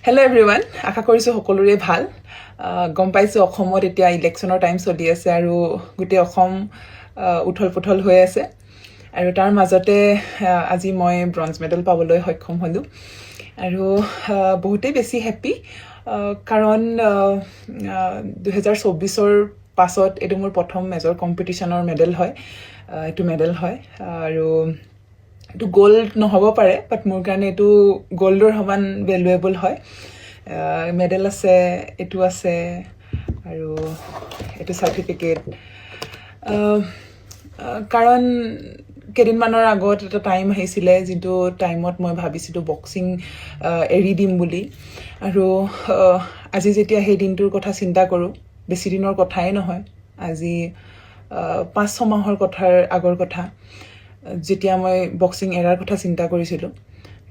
Hello everyone, আশা কৰিছো সকলোৰে ভাল গম পাইছো অসমত এতিয়া ইলেকশনৰ টাইম চলি আছে আৰু গুটে অসম উঠল-পুঠল হৈ আছে আৰু তাৰ মাজতে আজি মই ব্ৰঞ্জ মেডেল পাবলৈ সক্ষম হলো আৰু বহুতেই বেছি হ্যাপি কাৰণ 2024 ৰ পাছত এটো মোৰ প্ৰথম মেজৰ কম্পিটিশনৰ মেডেল হয় এটো মেডেল হয় আৰু এটো গোল্ড নহব পাৰে বাট মোৰ কাৰণে এটো গোল্ডৰ সমান ভ্যালুয়েবল হয় মেডেল আছে এটো আছে আৰু এটো সাৰ্টিফিকেট কাৰণ কেদিনমানৰ আগত এটা টাইম আহিছিলে যেটো টাইমত মই ভাবিছিলো বক্সিং এৰি দিম বুলি আৰু আজি যেতিয়া সেই দিনটোৰ কথা চিন্তা কৰো বেছি দিনৰ কথাই নহয় আজি 5-6 মাহৰ কথাৰ আগৰ কথা যেতিয়া মই বক্সিং এৰাৰ কথা চিন্তা কৰিছিলো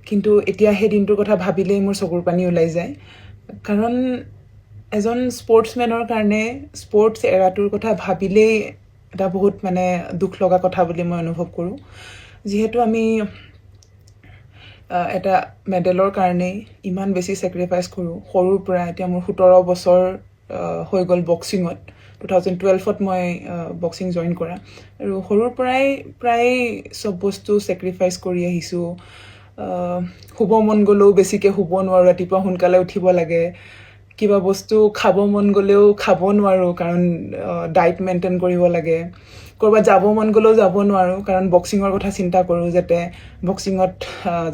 কিন্তু এতিয়া সেই দিনটোৰ কথা ভাবিলেই মোৰ চকুৰ পানী ওলাই যায় কাৰণ এজন স্পৰ্টসম্যানৰ কাৰণে স্পৰ্টস এৰাটোৰ কথা ভাবিলেই এটা বহুত মানে দুখ লগা কথা বুলি মই অনুভৱ কৰো যেহেতু আমি এটা মেডেলৰ কাৰণে ইমান বেছি স্যাক্ৰিফাইস কৰো সৰুৰ পৰা এতিয়া মোৰ 17 বছৰ হৈ গল বক্সিংত 2012 ত মই বক্সিং জয়েন কৰা আৰু সৰুৰ পৰাই প্ৰায় সব বস্তু স্যাক্ৰিফাইস কৰি আহিছো হুব মন গলেও বেছিকে হুব নোৱাৰো ৰাতিপুৱা সোনকালে উঠিব লাগে কিবা বস্তু খাব মন গলেও খাব নোৱাৰো কাৰণ ডায়েট মেইনটেইন কৰিব লাগে কৰবা যাব মন গলেও যাব নোৱাৰো কাৰণ বক্সিংৰ কথা চিন্তা কৰো যাতে বক্সিংত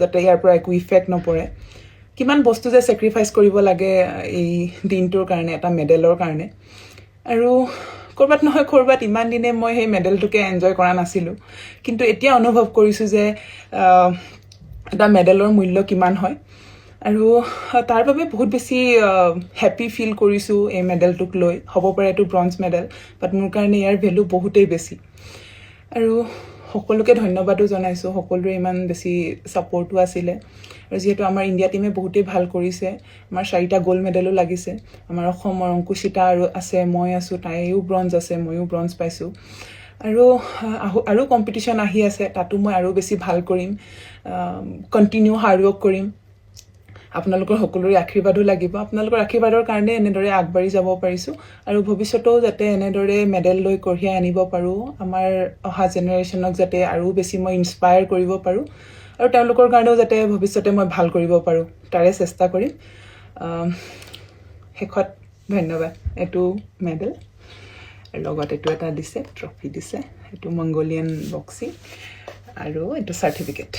যাতে ইয়াৰ পৰা একো ইফেক্ট নপৰে কিমান বস্তু যে স্যাক্ৰিফাইস কৰিব লাগে এই দিনটোৰ কাৰণে এটা মেডেলৰ কাৰণে আৰু কৰবাত নহয় কৰবাত ইমান দিনে মই সেই মেডেলটোকে এনজয় কৰা নাছিলো কিন্তু এতিয়া অনুভৱ কৰিছো যে এটা মেডেলৰ মূল্য কিমান হয় আৰু তাৰ বাবে বহুত বেছি হ্যাপি ফিল কৰিছো এই মেডেলটোক লৈ হ'ব পাৰে এটো ব্ৰঞ্জ মেডেল বাট মোৰ কাৰণে ইয়াৰ ভ্যালু বহুতেই বেছি আৰু সকলোকে ধন্যবাদো জনাইছো সকলোৰে ইমান বেছি সাপোৰ্টও আছিল আৰু যেহেতু আমাৰ ইন্ডিয়া টিমে বহুতেই ভাল কৰিছে আমাৰ 4টা গোল্ড মেডেলও লাগিছে আমাৰ অসমৰ অংকুশিতা আৰু আছে মই আছো তাইও ব্ৰঞ্জ আছে মইও ব্ৰঞ্জ পাইছো আৰু কম্পিটিশন আহি আছে তাতো মই আৰু বেছি ভাল কৰিম কন্টিনিউ হাৰ্ড ওয়াৰ্ক কৰিম আপোনালোকৰ সকলোৰে আশীৰ্বাদও লাগিব আপোনালোকৰ আশীৰ্বাদৰ কাৰণে এনেদৰে আগবাঢ়ি যাব পাৰিছো আৰু ভৱিষ্যতেও যাতে এনেদৰে মেডেল লৈ কঢ়িয়াই আনিব পাৰো আমাৰ অহা জেনাৰেশনক যাতে আৰু বেছি মই ইনস্পায়াৰ কৰিব পাৰো আৰু তেওঁলোকৰ কাৰণেও যাতে ভৱিষ্যতে মই ভাল কৰিব পাৰো তাৰে চেষ্টা কৰিম হেকত ধন্যবাদ এটো মেডেল লগত এটো এটা দিছে ট্ৰফি দিছে এটো মংগোলিয়ান বক্সিং আৰু এটো সাৰ্টিফিকেট